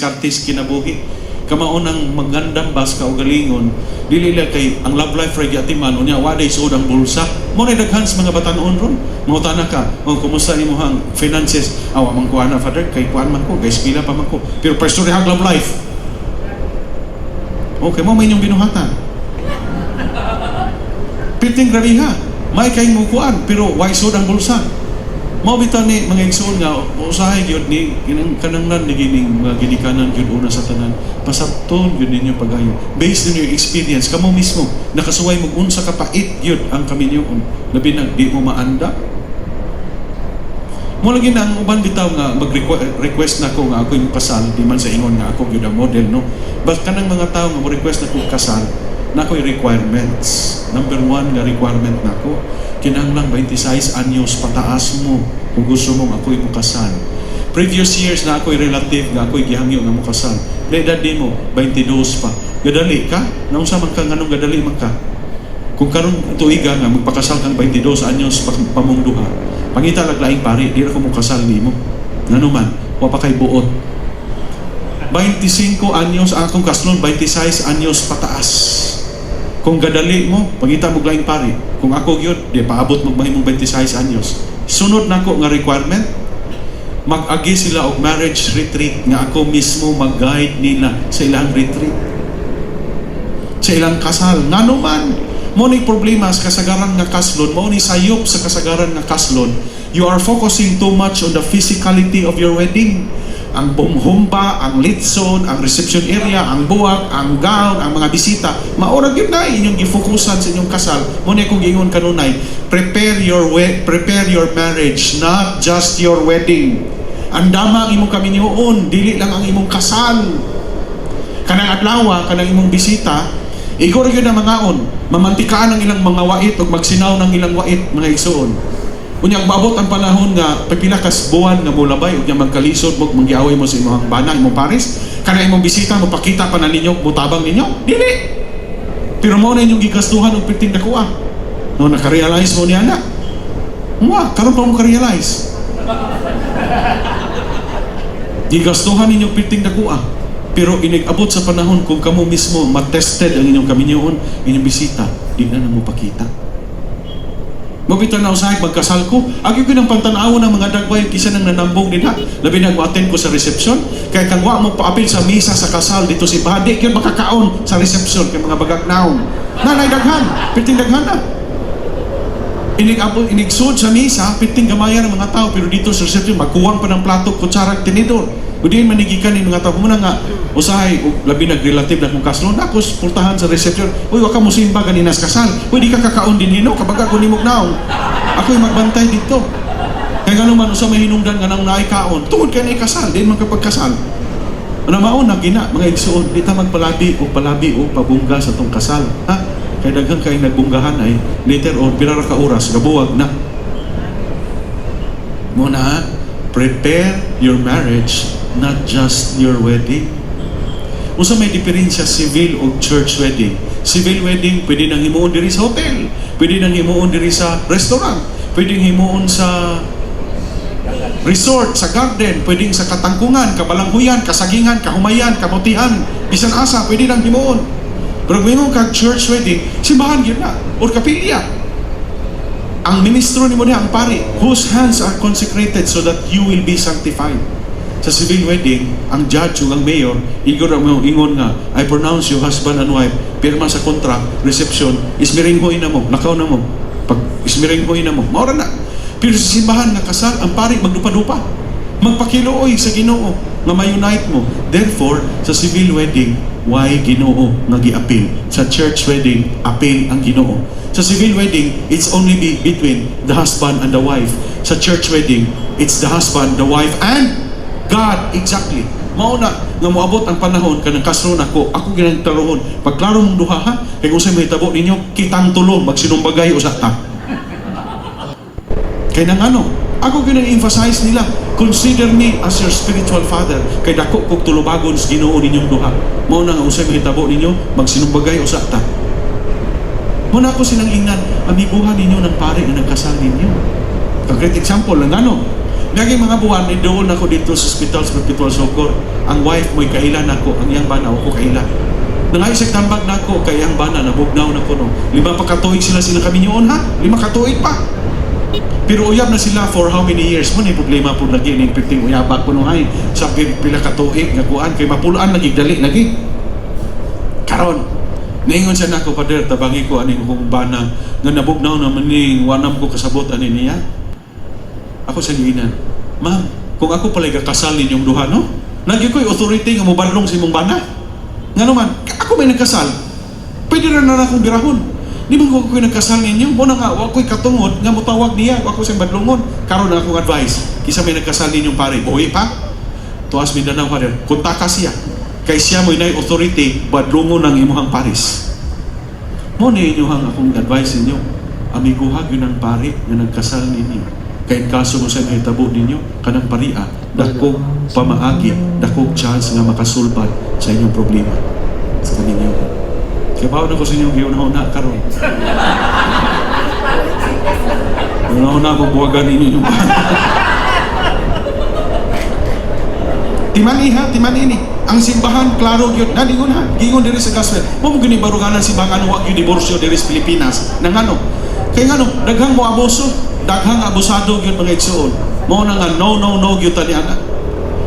diskartes kinabuhi. Kamaon ang magandang bas ka o galingon, dili lang kay ang love life ray atiman unya waday sud ang bulsa. Mo na daghan sa mga batanon ron. Mangutana ka, kumusta imong finances? Awa man kuana father kay kuan man ko, guys pila pa man ko. Pero personally hag love life. Okay, mo may inyong binuhatan. Piting grabiha. May kay mo kuan, pero why sud ang bulsa? Mao bitaw ni mga igsoon nga usahay gyud ni kananglan ni gining mga ginikanan gyud una sa tanan. Pasabton gyud ninyo pagayo. Based on your experience kamo mismo nakasuway mo unsa ka pait gyud ang kaminyoon. Labi na di mo maanda. Mo lagi na ang uban bitaw nga mag-request nako nga ako yung kasal di man sa ingon nga ako gyud ang model no. But kanang mga tawo nga mo request nako kasal nakoy requirements. Number 1 nga requirement nako kinahanglan 26 anyos pataas mo kung gusto mo ako'y mukasal. Previous years na ako'y relative nga ako'y gihangyo nga mukasal. Na edad di mo 22 pa. Gadali ka? Naunsa man ka nganong gadali man ka? Kung karon tuiga nga magpakasal kang 22 anyos pamong duha. Pangita laglaing pari, di ra ko mukasal nimo. Ngano man, wa pa kay buot. 25 anyos ang akong kaslon, 26 anyos pataas. Kung gadali mo, pangita mo laing pari. Kung ako yun, di paabot magmahimong 26 anyos. Sunod na ko nga requirement, mag-agi sila og marriage retreat nga ako mismo mag-guide nila sa ilang retreat. Sa ilang kasal. Nga naman, mo ni problema sa kasagaran nga kaslon, mo ni sayop sa kasagaran nga kaslon, you are focusing too much on the physicality of your wedding. Ang bumhumba, ang litson, ang reception area, ang buwak, ang gown, ang mga bisita. Maura gyud na inyong gifokusan sa inyong kasal. Mo ni kung gingon kanunay, prepare your marriage, not just your wedding. Andama ang imong kaminyoon, dili lang ang imong kasal. Kanang adlaw, kanang imong bisita, igor gyud na mangaon, mamantikaan ang ilang mga wait ug magsinaw ng ilang wait mga igsoon. Unyang maabot ang panahon nga pipila kas buwan nga mulabay ug nya magkalisod mo manggiaway mo sa imong bana imong pares kana imong bisita mo pakita pa na ninyo mutabang ninyo dili pero mo na inyong gigastuhan og piting dakuha no naka-realize mo niya na karon pa mo ka-realize gigastuhan ninyo piting dakuha pero inigabot sa panahon kung kamo mismo matested ang inyong kaminyoon inyong bisita di na mo pakita. Mabita na usahay magkasal ko. Agi ko ng pantanaw ng mga dagway kisa nang nanambong din ha. Labi nag-attend ko sa reception. Kaya kang wa mo paapil sa misa sa kasal dito si Badi. Kaya makakaon sa reception. Kaya mga bagagnaon. Nanay daghan. Piting daghan na. Inigsod sa misa. Piting gamayan ng mga tao. Pero dito sa reception magkuwang pa ng plato, kutsara, tinidor. Kung di manigikan ng mga tao. Muna nga usahay. Labi nag-relative na kong kaslon. Ako pultahan sa reception. Uy, waka mo simba ganinas kasal. Uy, di ka kakaon din hino. Kabaga ko nimog naong. Ako'y magbantay dito. Kaya gano'n man sa may hinungdan nga nang naikaon. Tungod ka na ikasal. Di man kapag kasal. Ano mauna, gina, mga igsuon. Di ta magpalabi o pabungga sa tong kasal. Ha? Kaya daghang kayo nagbunggahan ay later on, pirara ka oras, gabuwag na. Muna, prepare your marriage, not just your wedding. Unsa may diferensya civil o church wedding? Civil wedding, pwede nang himuon diri sa hotel, pwede nang himuon diri sa restaurant, pwede himuon sa resort, sa garden, pwede sa katangkungan, kabalanghuyan, kasagingan, kahumayan, kabutihan, bisan asa, pwede nang himuon. Pero kung kag church wedding, simbahan gyud na, or kapilya. Ang ministro ni mo niya, ang pari, whose hands are consecrated so that you will be sanctified. Sa civil wedding, ang judge o ang mayor, ingon nga, I pronounce you husband and wife, pirma sa contract, reception, ismiringhoy na mo, nakaw na mo. Pag ismiringhoy na mo, maura na. Pero sa simbahan nga kasal, ang pari magdupa-dupa. Magpakilooy sa Ginoo, nga ma-unite mo. Therefore, sa civil wedding, why Ginoo nga gi-appeal? Sa church wedding, appeal ang Ginoo. Sa civil wedding, it's only between the husband and the wife. Sa church wedding, it's the husband, the wife, and God, exactly. Mauna, nga moabot ang panahon, kanang kasron ako ginagtaroon. Pagklaro mong duha ha, kaya kung sa'yo may tabo ninyo, kitang tulong, magsinumbagay o sa ta. Kaya nang ano, ako ginag-emphasize nila, consider me as your spiritual father. Kaya dako kog tulubagon sa Ginoo ninyong duha. Mauna nga kung sa'yo may tabo ninyo, magsinumbagay o sa ta. Muna ako silang ingnan, amiguhan ninyo ng pare na nagkasal ninyo. Concrete example lang ano, Gaging mga buwan, doon ako dito sa hospital, sa Perpetual Socor. Ang wife mo'y kailan ako, ang iyang bana, ako kailan. Nangayos tambag na ako, kay iyang bana, nabugnaw na ko no. 5 pa katuig sila kami yun ha? 5 katuig pa. Pero uyab na sila for how many years? Mo ni problema po lagi ning 15 uyabak ko no hay. Sa pila katuig nga kuan kay mapulaan lagi dali lagi. Karon niingon siya nako pader tabangi ko aning kong bana nga nabugnaw naman ning wanam ko kasabot ani niya. Ako sa giinan, ma'am, kung ako pala kasal ninyong duha no? Lagi ko'y authority nga mobanlong sa imong bana. Nga naman, ako may nagkasal. Pwede rin na akong birahon. Di ba ko nagkasal ninyo? Muna nga, ako'y katungod, nga mutawag niya, ako siyang badlungon. Karon na akong advice, kisa may nagkasal ninyong pare, buhay pa? Tuas Mindanao pa rin, kuntaka siya. Kay siya mo'y na authority, badlungon ng imuhang paris. Muna inyuhang akong advice ninyo, amiguhag yun ang pare na nagkasal ninyo. Kaya kaso mo sa tabo ninyo, kanang paria, dakog pamaagi, dakog chance nga makasulbad sa inyong problema. Sa kaninyo. Kaya bawa na ko sa inyong giunahuna karon. Giunahuna ko buwagan ninyo yung Timani ha, timani ni. Ang simbahan, klaro yun. Nalingon ha, gingon diri sa gospel. Mo gini baruganan simbahan huwag yung diborsyo diri sa Pilipinas. Nang ano? Kaya nga no, daghang mo abuso, daghang abusado yun mga igsoon. Mo na nga, no, yun taliana.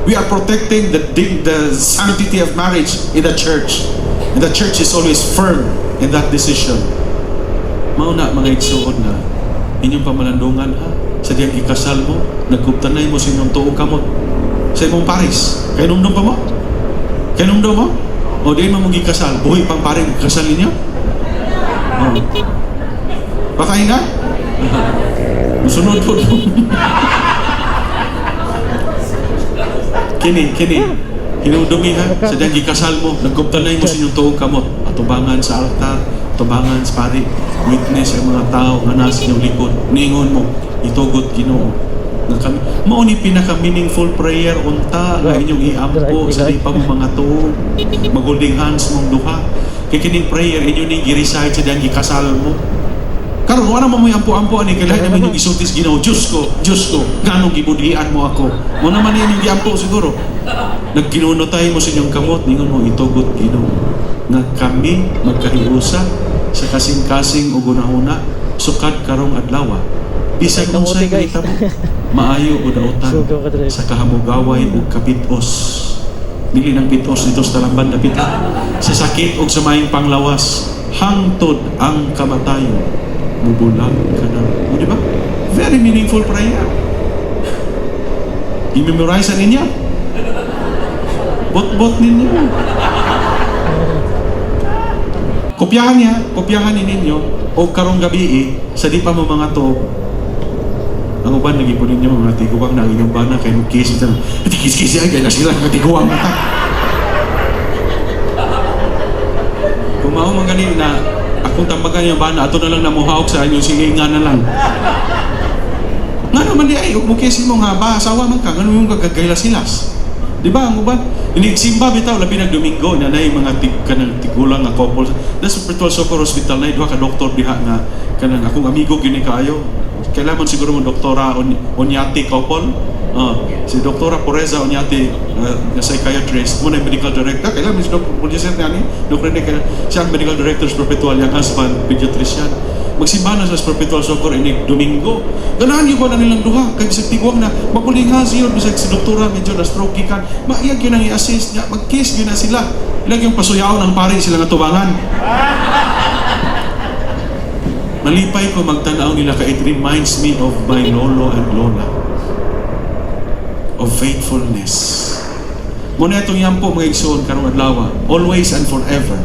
We are protecting the sanctity of marriage in the church. And the church is always firm in that decision. Mauna mga igsoon na inyong pamalandungan ha. Sa diyang ikasal mo, nagkuptanay mo sa inyong tuong kamot. Sa imong paris. Kaya numdum pa mo? Kaya numdum mo? O di mo mong ikasal. Buhay pang paring ikasal ninyo? Patay na? Musunod po. Kini. Hinudumi ha, sa diyang ikasal mo, nagkuptanay mo sa inyong tuong kamot, atubangan sa altar, atubangan sa pari, witness ang mga tao nga nasa inyong likod, ningon mo, itugot Ginoo. Mao ni pinaka-meaningful prayer unta nga inyong iampo sa di pa mo mga tuong, mag-holding hands mong duha. Kaya kining prayer, inyo ning i-recite sa diyang ikasal mo. Karon wala mo may ampo-ampo ani kailangan naman yung isultis Ginoo, Diyos ko, ganong gibudhian mo ako. Mo naman inyong giampo siguro. Nagkinunotay mo sa inyong kamot, ningon mo itugot Ginoo. Nga kami magkahiusa sa kasing-kasing o gunahuna, sukad karong adlaw. Bisag unsay kahitabo, maayo o dautan sa kahamugaway o kapitos. Dili ng pitos dito sa talamban na pita. Sa sakit o sa maing panglawas, hangtod ang kamatayon. Mubulag ka na. O diba? Very meaningful prayer. I-memorize ninyo. Bot-bot ninyo. Kopyahan ninyo o karong gabi sa di pa mo mga to ang uban nagipon ninyo mga tiguwang na inyong bana kay mag-kiss ito. Tikis-kiss yan, kaya na sila tiguwang mata. Kung mao man ganin na akong tambagan yung bana, ato na lang namuhawak sa inyo, sige nga na lang. Nga naman di ay, mukisi mo nga ba, asawa man ka, nga naman yung gagagayla silas. Di ba, ang uban? Simba bitaw, labi ng Domingo, na yung mga tigulang nga couple. That's Perpetual Socor Hospital na, duha ka doktor diha nga, kanang akong amigo gini kayo. Kailangan siguro mo Doktora Onyati couple. Si Doktora Poreza Onyati, psychiatrist, muna yung medical director. Kailangan si Dr. Policer niya ni, Dr. Rene, siya ang medical director sa Perpetual, yung husband, pediatrician. Magsimba na sa Perpetual Socor ini Domingo. Ganahan yung ba na nilang duha? Kaya bisag tiguang na, mapulinga siya, bisag si Doktora, medyo na-stroke kan. Maiyag yun ang i-assist niya, mag-kiss yun na sila. Ilang yung pasuyaw ng pare sila nga tubangan. Malipay ko magtanaw nila ka, it reminds me of my lolo and lola. Of faithfulness. Muna itong yan po mga igsoon karong adlaw, always and forever.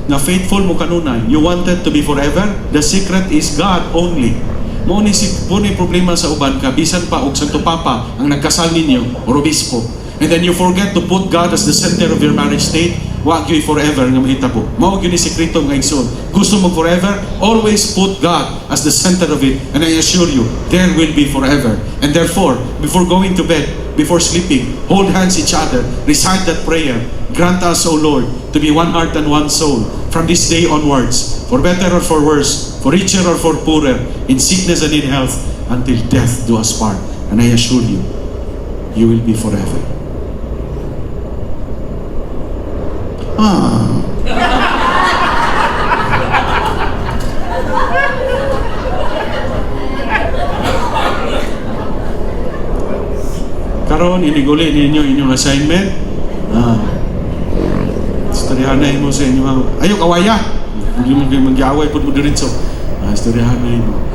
Na faithful mo kanunay, you wanted to be forever, the secret is God only. Muna ni problema sa uban ka, bisan pa og Santo Papa ang nagkasal ninyo, o obispo. And then you forget to put God as the center of your marriage state, wag yun forever nga mahitabo. Mao yun ni sekreto nga igsoon. Gusto mo forever, always put God as the center of it, and I assure you, there will be forever. And therefore, before going to bed, before sleeping, hold hands each other, recite that prayer. Grant us, O Lord, to be one heart and one soul from this day onwards, for better or for worse, for richer or for poorer, in sickness and in health, until death do us part. And I assure you, you will be forever. Karon iniguli ninyo inyong assignment. Istoryahanay mo sa inyong ayo kawaya. Hindi mo kayo mag-away po mo diretso. Istoryahanay mo.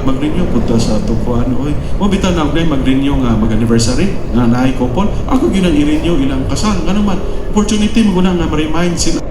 Mag-renew punta sa tukuan. Oy, mo bitaw na mag-renew nga mag-anniversary nga naay couple. Ako ginang i-renew ilang kasal. Ano man, opportunity mo na nga ma-remind sila.